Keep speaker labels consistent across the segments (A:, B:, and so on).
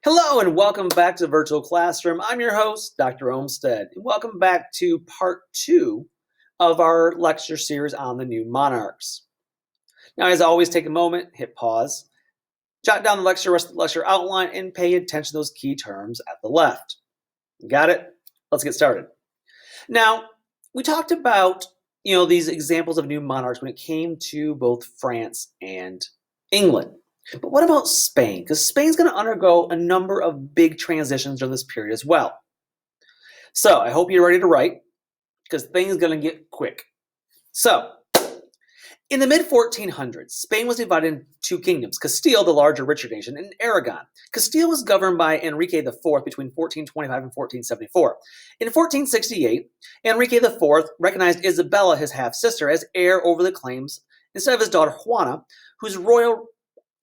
A: Hello and welcome back to the virtual classroom. I'm your host, Dr. Olmsted. And welcome back to part 2 of our lecture series on the new monarchs. Now, as always, take a moment, hit pause, jot down the rest of the lecture outline, and pay attention to those key terms at the left. Got it? Let's get started. Now, we talked about these examples of new monarchs when it came to both France and England. But what about Spain? Because Spain's going to undergo a number of big transitions during this period as well. So I hope you're ready to write, because things are going to get quick. So, in the mid-1400s, Spain was divided into two kingdoms, Castile, the larger, richer nation, and Aragon. Castile was governed by Enrique IV between 1425 and 1474. In 1468, Enrique IV recognized Isabella, his half-sister, as heir over the claims instead of his daughter Juana, whose royal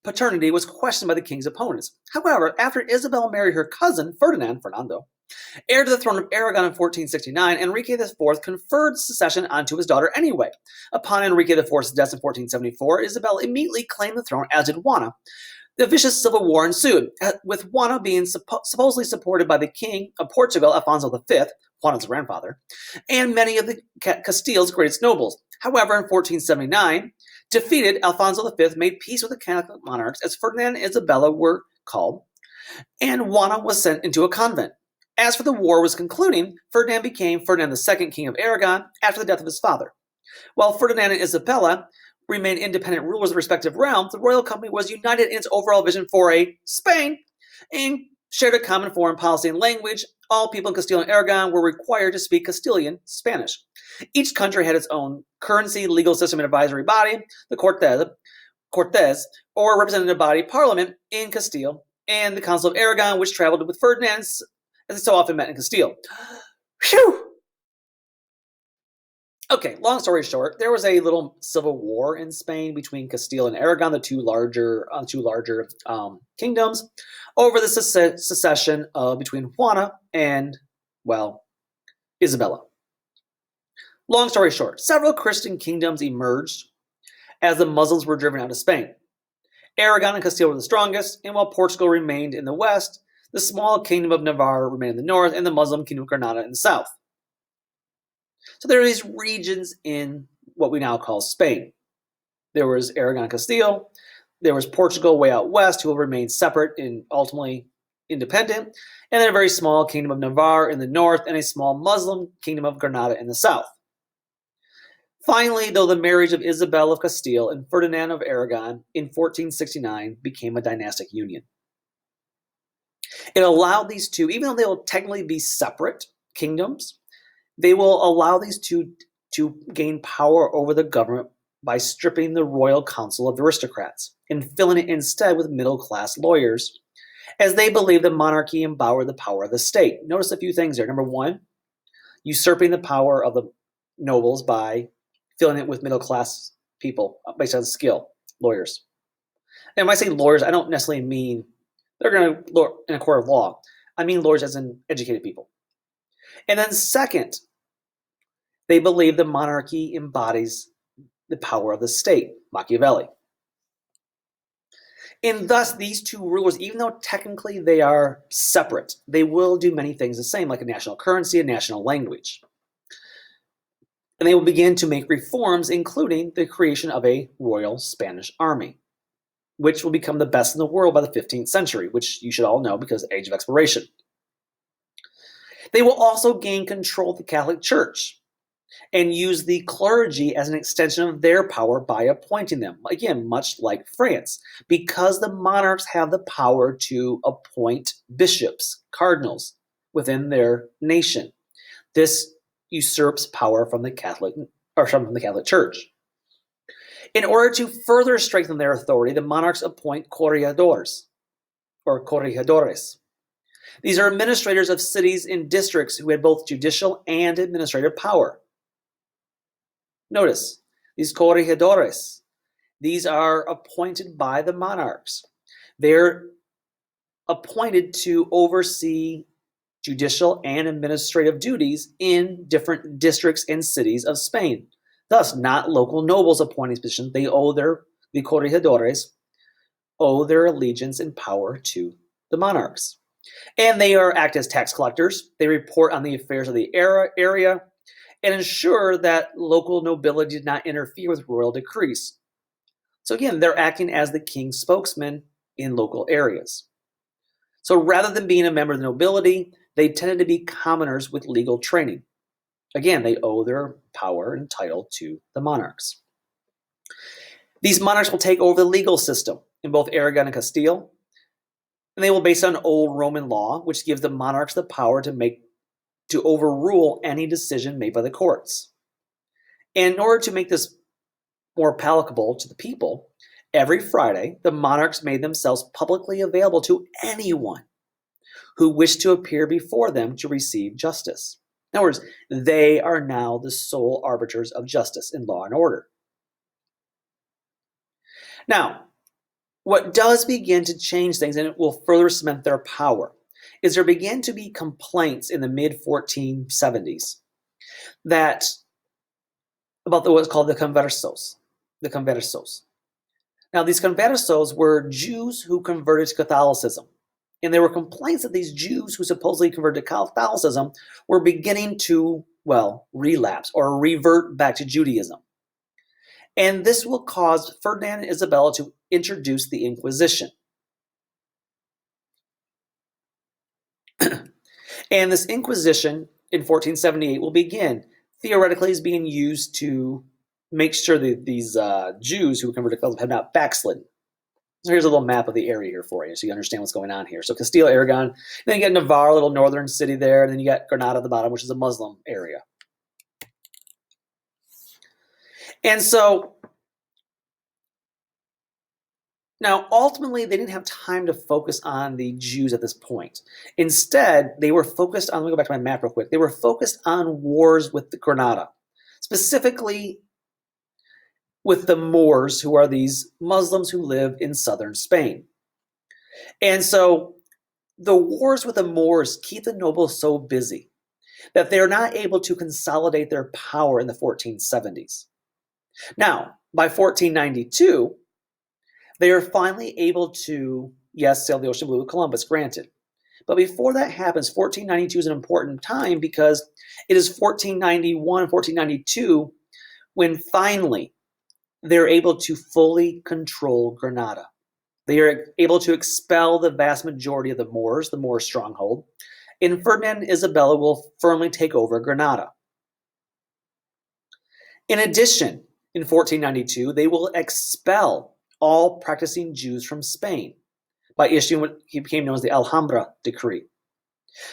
A: paternity was questioned by the king's opponents. However, after Isabella married her cousin, Fernando, heir to the throne of Aragon in 1469, Enrique IV conferred succession onto his daughter anyway. Upon Enrique IV's death in 1474, Isabella immediately claimed the throne, as did Juana. The vicious civil war ensued, with Juana being supposedly supported by the king of Portugal, Alfonso V, Juana's grandfather, and many of the Castile's greatest nobles. However, in 1479, defeated, Alfonso V made peace with the Catholic monarchs, as Ferdinand and Isabella were called, and Juana was sent into a convent. As for the war was concluding, Ferdinand became Ferdinand II, King of Aragon, after the death of his father. While Ferdinand and Isabella remained independent rulers of their respective realms, the royal company was united in its overall vision for a Spain and shared a common foreign policy and language. All people in Castile and Aragon were required to speak Castilian Spanish. Each country had its own currency, legal system, and advisory body, the Cortes, or representative body parliament in Castile, and the Council of Aragon, which traveled with Ferdinand, as they so often met in Castile. Phew! Okay, long story short, there was a little civil war in Spain between Castile and Aragon, the two larger kingdoms, over the succession between Juana and, Isabella. Long story short, several Christian kingdoms emerged as the Muslims were driven out of Spain. Aragon and Castile were the strongest, and while Portugal remained in the west, the small kingdom of Navarre remained in the north, and the Muslim kingdom of Granada in the south. So there are these regions in what we now call Spain. There was Aragon and Castile. There was Portugal way out west, who will remain separate and ultimately independent. And then a very small kingdom of Navarre in the north, and a small Muslim kingdom of Granada in the south. Finally, though, the marriage of Isabella of Castile and Ferdinand of Aragon in 1469 became a dynastic union. It allowed these two, even though they will technically be separate kingdoms, they will allow these two to gain power over the government by stripping the royal council of aristocrats and filling it instead with middle-class lawyers, as they believe the monarchy empowered the power of the state. Notice a few things there. Number one, usurping the power of the nobles by filling it with middle-class people based on skill, lawyers. And when I say lawyers, I don't necessarily mean they're going to in a court of law. I mean lawyers as in educated people. And then second, they believe the monarchy embodies the power of the state, Machiavelli. And thus, these two rulers, even though technically they are separate, they will do many things the same, like a national currency, a national language. And they will begin to make reforms, including the creation of a Royal Spanish Army, which will become the best in the world by the 15th century, which you should all know because Age of Exploration. They will also gain control of the Catholic Church and use the clergy as an extension of their power by appointing them. Again, much like France, because the monarchs have the power to appoint bishops, cardinals within their nation. This usurps power from the Catholic Church. In order to further strengthen their authority, the monarchs appoint corregidores, or corregidores. These are administrators of cities and districts who had both judicial and administrative power. Notice, these corregidores, these are appointed by the monarchs. They're appointed to oversee judicial and administrative duties in different districts and cities of Spain. Thus, not local nobles appointing positions. The corregidores owe their allegiance and power to the monarchs. And they act as tax collectors. They report on the affairs of the area and ensure that local nobility did not interfere with royal decrees. So again, they're acting as the king's spokesman in local areas. So rather than being a member of the nobility, they tended to be commoners with legal training. Again, they owe their power and title to the monarchs. These monarchs will take over the legal system in both Aragon and Castile, and they will base on old Roman law, which gives the monarchs the power to overrule any decision made by the courts. And in order to make this more palatable to the people, every Friday, the monarchs made themselves publicly available to anyone who wished to appear before them to receive justice. In other words, they are now the sole arbiters of justice in law and order. Now, what does begin to change things, and it will further cement their power, is there began to be complaints in the mid-1470s about what's called the conversos. The conversos. Now, these conversos were Jews who converted to Catholicism. And there were complaints that these Jews who supposedly converted to Catholicism were beginning to, relapse or revert back to Judaism. And this will cause Ferdinand and Isabella to introduce the Inquisition. And this Inquisition in 1478 will begin, theoretically, as being used to make sure that these Jews who converted to Catholicism have not backslidden. So here's a little map of the area here for you so you understand what's going on here. So Castile, Aragon, then you get Navarre, a little northern city there, and then you got Granada at the bottom, which is a Muslim area. And so now ultimately they didn't have time to focus on the Jews at this point. Instead, they were focused on, let me go back to my map real quick. They were focused on wars with Granada, specifically with the Moors, who are these Muslims who live in southern Spain. And so the wars with the Moors keep the nobles so busy that they're not able to consolidate their power in the 1470s. Now, by 1492, they are finally able to, yes, sail the ocean blue with Columbus, granted. But before that happens, 1492 is an important time because it is 1491, 1492 when finally they're able to fully control Granada. They are able to expel the vast majority of the Moors stronghold, and Ferdinand and Isabella will firmly take over Granada. In addition, in 1492, they will expel all practicing Jews from Spain by issuing what became known as the Alhambra Decree.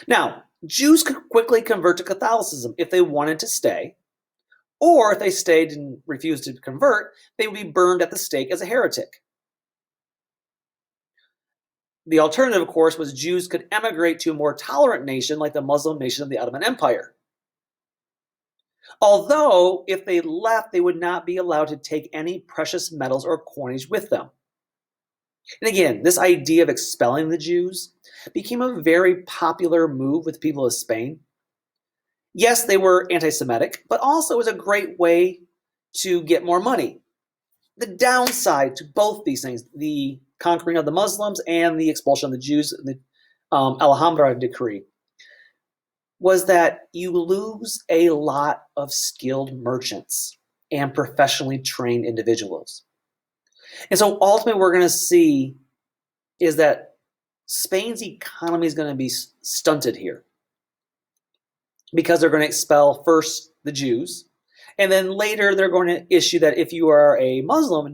A: Now, Jews could quickly convert to Catholicism if they wanted to stay, or if they stayed and refused to convert, they would be burned at the stake as a heretic. The alternative, of course, was Jews could emigrate to a more tolerant nation like the Muslim nation of the Ottoman Empire. Although, if they left, they would not be allowed to take any precious metals or coinage with them. And again, this idea of expelling the Jews became a very popular move with the people of Spain. Yes, they were anti-Semitic, but also it was a great way to get more money. The downside to both these things, the conquering of the Muslims and the expulsion of the Jews, the Alhambra Decree, was that you lose a lot of skilled merchants and professionally trained individuals. And so ultimately what we're going to see is that Spain's economy is going to be stunted here because they're going to expel first the Jews, and then later they're going to issue that if you are a Muslim in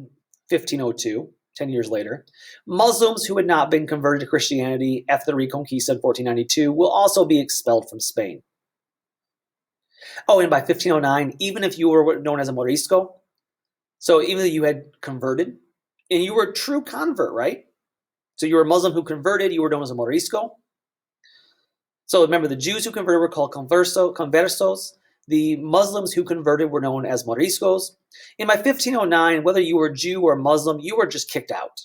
A: 1502, 10 years later, Muslims who had not been converted to Christianity after the Reconquista in 1492 will also be expelled from Spain. Oh, and by 1509, even if you were known as a Morisco, so even though you had converted, and you were a true convert, right? So you were a Muslim who converted, you were known as a Morisco. So remember, the Jews who converted were called conversos. The Muslims who converted were known as Moriscos. And by 1509, whether you were a Jew or a Muslim, you were just kicked out.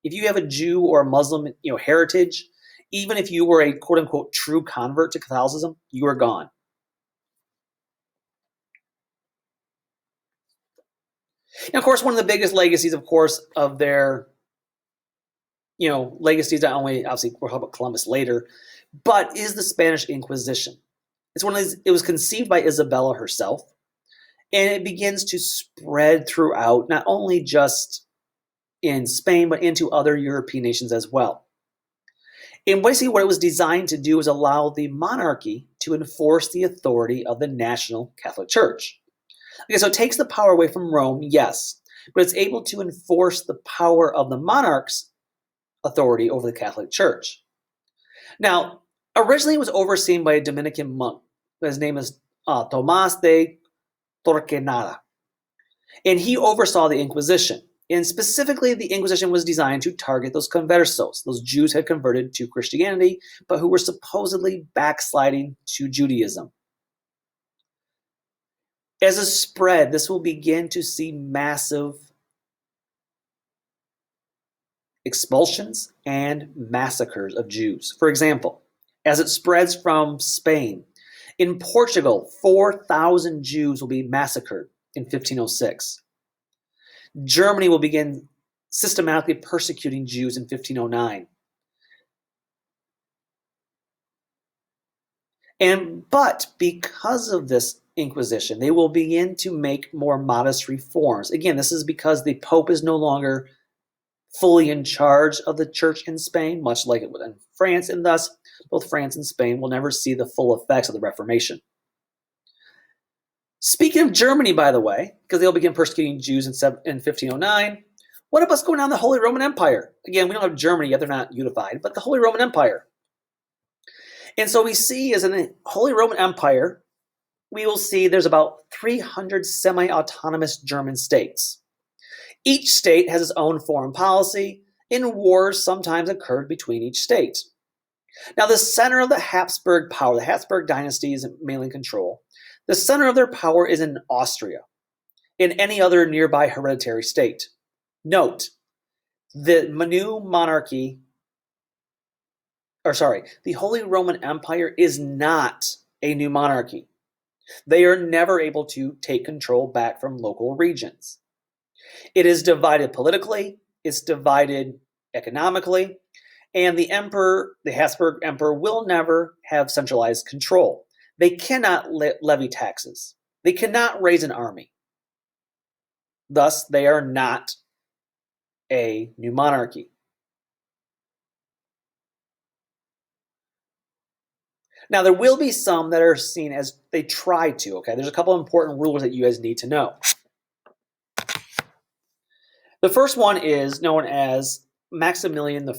A: If you have a Jew or a Muslim, heritage, even if you were a quote-unquote true convert to Catholicism, you were gone. And of course, one of the biggest legacies, of course, of their legacies not only, obviously, we'll talk about Columbus later, but is the Spanish Inquisition. It's one of these, it was conceived by Isabella herself, and it begins to spread throughout, not only just in Spain, but into other European nations as well. And basically, what it was designed to do is allow the monarchy to enforce the authority of the national Catholic Church. Okay, so it takes the power away from Rome, yes, but it's able to enforce the power of the monarch's authority over the Catholic Church. Now, originally it was overseen by a Dominican monk. His name is Tomás de Torquemada, and he oversaw the Inquisition. And specifically, the Inquisition was designed to target those conversos, those Jews who had converted to Christianity, but who were supposedly backsliding to Judaism. As a spread, this will begin to see massive expulsions and massacres of Jews. For example, as it spreads from Spain, in Portugal, 4,000 Jews will be massacred in 1506. Germany will begin systematically persecuting Jews in 1509. But because of this Inquisition, they will begin to make more modest reforms. Again, this is because the Pope is no longer fully in charge of the church in Spain, much like it was in France, and thus both France and Spain will never see the full effects of the Reformation. Speaking of Germany, by the way, because they'll begin persecuting Jews in 1509, what about what's going on in the Holy Roman Empire? Again, we don't have Germany yet, they're not unified, but the Holy Roman Empire. And so we see as in the Holy Roman Empire, we will see there's about 300 semi-autonomous German states. Each state has its own foreign policy, and wars sometimes occurred between each state. Now, the center of the Habsburg power, the Habsburg dynasty is mainly in control. The center of their power is in Austria, in any other nearby hereditary state. Note, the new monarchy, the Holy Roman Empire is not a new monarchy. They are never able to take control back from local regions. It is divided politically, it's divided economically, and the emperor, the Habsburg emperor, will never have centralized control. They cannot levy taxes. They cannot raise an army. Thus, they are not a new monarchy. Now, there will be some that are seen as they try to, okay? There's a couple of important rules that you guys need to know. The first one is known as Maximilian I.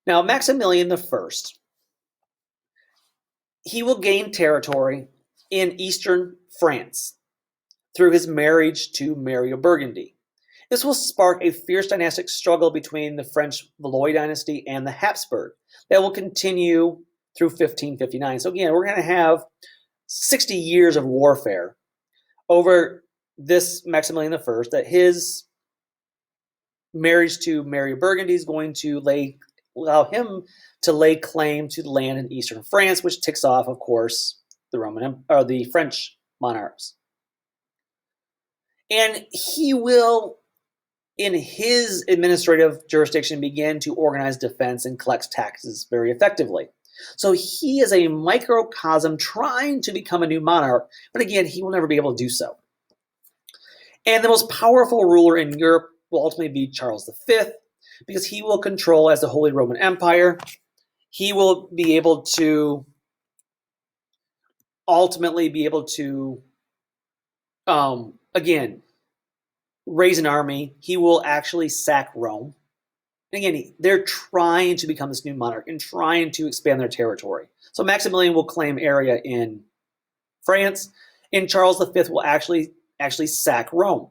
A: Now, Maximilian I, he will gain territory in eastern France through his marriage to Mary of Burgundy. This will spark a fierce dynastic struggle between the French Valois dynasty and the Habsburg that will continue through 1559. So again, we're going to have 60 years of warfare over this Maximilian I, that his marriage to Mary of Burgundy is going to allow him to lay claim to land in eastern France, which ticks off, of course, the French monarchs. And he will, in his administrative jurisdiction, begin to organize defense and collect taxes very effectively. So he is a microcosm trying to become a new monarch, but again, he will never be able to do so. And the most powerful ruler in Europe will ultimately be Charles V, because he will control as the Holy Roman Empire. He will be able to ultimately again, raise an army. He will actually sack Rome. And again, they're trying to become this new monarch and trying to expand their territory. So Maximilian will claim area in France, and Charles V will actually sack Rome.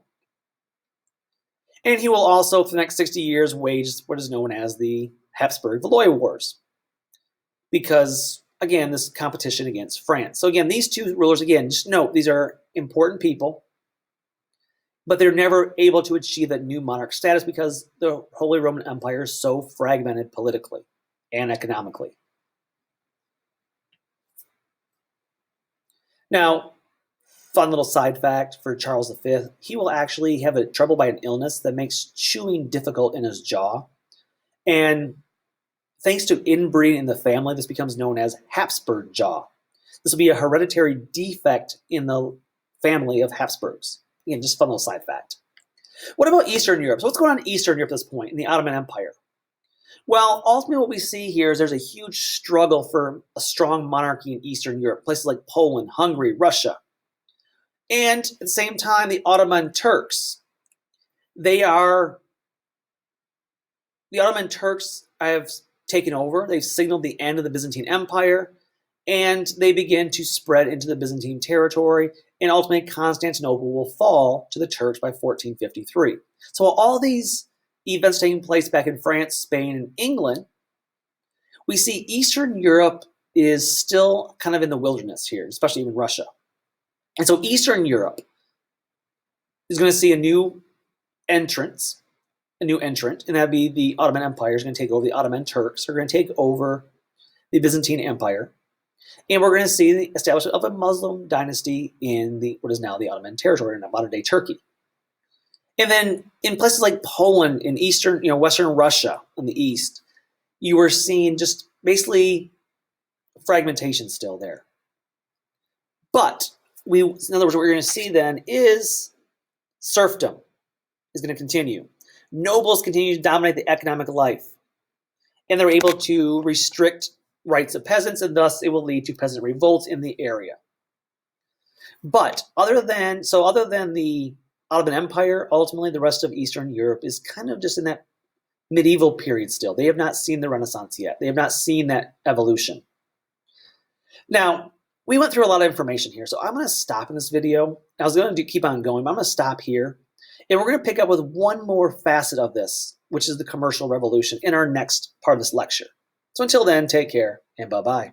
A: And he will also, for the next 60 years, wage what is known as the Habsburg-Valois Wars. Because, again, this competition against France. So again, these two rulers, again, just note, these are important people, but they're never able to achieve that new monarch status because the Holy Roman Empire is so fragmented politically and economically. Now, fun little side fact for Charles V, he will actually have trouble by an illness that makes chewing difficult in his jaw. And thanks to inbreeding in the family, this becomes known as Habsburg jaw. This will be a hereditary defect in the family of Habsburgs. Again, just a fun little side fact. What about Eastern Europe? So what's going on in Eastern Europe at this point in the Ottoman Empire? Well, ultimately what we see here is there's a huge struggle for a strong monarchy in Eastern Europe, places like Poland, Hungary, Russia. And at the same time, the Ottoman Turks, the Ottoman Turks have taken over. They've signaled the end of the Byzantine Empire, and they begin to spread into the Byzantine territory, and ultimately Constantinople will fall to the Turks by 1453. So while all these events taking place back in France, Spain, and England, we see Eastern Europe is still kind of in the wilderness here, especially in Russia. And so Eastern Europe is going to see a new entrant, and that'd be the Ottoman Empire is going to take over. The Ottoman Turks are going to take over the Byzantine Empire. And we're going to see the establishment of a Muslim dynasty in what is now the Ottoman territory, in modern-day Turkey. And then in places like Poland, in Western Russia in the east, you were seeing just basically fragmentation still there. But in other words, what we're going to see then is serfdom is going to continue. Nobles continue to dominate the economic life, and they're able to restrict rights of peasants, and thus it will lead to peasant revolts in the area. But other than the Ottoman Empire, ultimately the rest of Eastern Europe is kind of just in that medieval period still. They have not seen the Renaissance yet. They have not seen that evolution. Now, we went through a lot of information here, so I'm going to stop in this video. I was going to keep on going, but I'm going to stop here. And we're going to pick up with one more facet of this, which is the commercial revolution, in our next part of this lecture. So until then, take care and bye-bye.